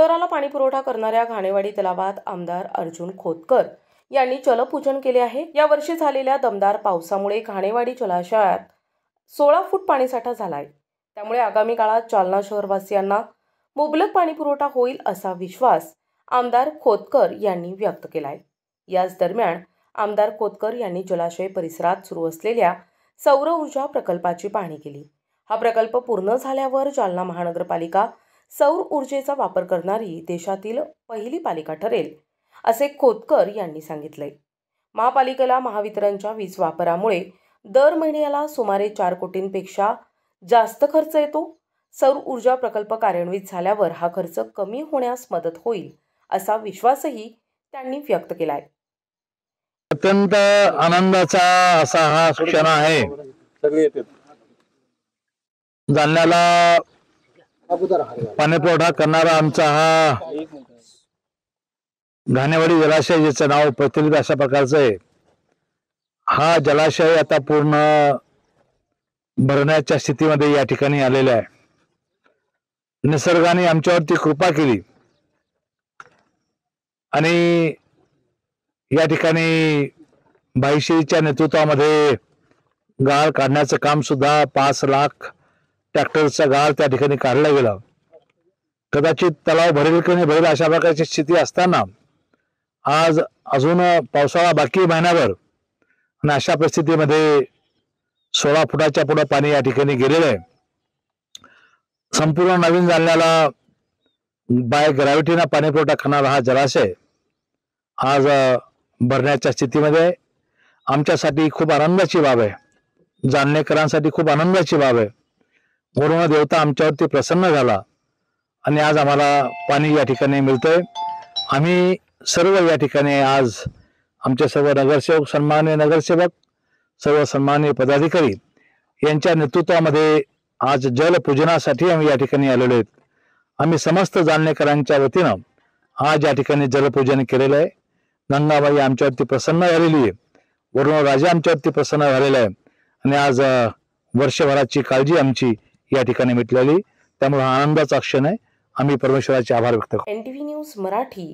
शहराला पाणी पुरवठा करणाऱ्या घाणेवाडी तलावात आमदार अर्जुन खोतकर यांनी जलपूजन केले आहे। या वर्षी झालेल्या दमदार पावसामुळे घाणेवाडी जलाशयात 16 फूट पाणीसाठा झालाय। त्यामुळे आगामी काळात जालना शहरवासियांना मुबलक पाणी पुरवठा होईल असा विश्वास आमदार खोतकर यांनी व्यक्त केलाय। याच दरम्यान आमदार खोतकर यांनी जलाशय परिसरात सुरू असलेल्या सौर ऊर्जा प्रकल्पाची पाहणी केली। हा प्रकल्प पूर्ण झाल्यावर जालना महानगरपालिका सौर ऊर्जेचा वापर करणारी देशातील पहिली पालिका ठरेल असे खोतकर यांनी सांगितले। महापालिकेला महावितरणच्या वीज वापरामुळे दर महिन्याला सुमारे 4 कोटींपेक्षा जास्त खर्च येतो। सौर ऊर्जा प्रकल्प कार्यान्वित झाल्यावर हा खर्च कमी होण्यास मदत होईल असा विश्वासही त्यांनी व्यक्त केलाय। अत्यंत आनंदाचा असा हा क्षण आहे। जालन्याला पाणी पुरवठा करणारा आमचा हा घाणेवाडी जलाशय, ज्याचं नाव प्रचलित अशा प्रकारचं आहे, हा जलाशय आता पूर्ण भरण्याच्या स्थितीमध्ये या ठिकाणी आलेला आहे। निसर्गाने आमच्यावरती कृपा केली आणि या ठिकाणी भाईश्रीच्या नेतृत्वामध्ये गाळ काढण्याचं काम सुद्धा 5 लाख ट्रॅक्टरचा गाळ त्या ठिकाणी काढला गेला। कदाचित तलाव भरेल की नाही भरेल अशा प्रकारची स्थिती असताना आज अजून पावसाळा बाकी महिन्याभर आणि अशा परिस्थितीमध्ये 16 फुटाच्या पुढे पाणी या ठिकाणी गेलेलं आहे। संपूर्ण नवीन जालन्याला बाय ग्रॅव्हिटीनं पाणी पुरवठा करणारा हा जलाशय आज भरण्याच्या स्थितीमध्ये आमच्यासाठी खूप आनंदाची बाब आहे। जालनेकरांसाठी खूप आनंदाची बाब आहे। वरुण देवता आमच्यावरती प्रसन्न झाला आणि आज आम्हाला पाणी या ठिकाणी मिळतंय। आम्ही सर्व या ठिकाणी आज आमचे सर्व नगरसेवक, सन्माननीय नगरसेवक, सर्व सन्माननीय पदाधिकारी यांच्या नेतृत्वामध्ये आज जलपूजनासाठी आम्ही या ठिकाणी आलेलो आहेत। आम्ही समस्त जालनेकरांच्या वतीनं आज या ठिकाणी जलपूजन केलेलं आहे। गंगाबाई आमच्यावरती प्रसन्न झालेली आहे, वरुण राजा आमच्यावरती प्रसन्न झालेला आहे आणि आज वर्षभराची काळजी आमची या ठिकाणी मिटलेली। त्यामुळे हा आनंदाचा क्षण आहे। आम्ही परमेश्वराचे आभार व्यक्त करतो। NTV news Marathi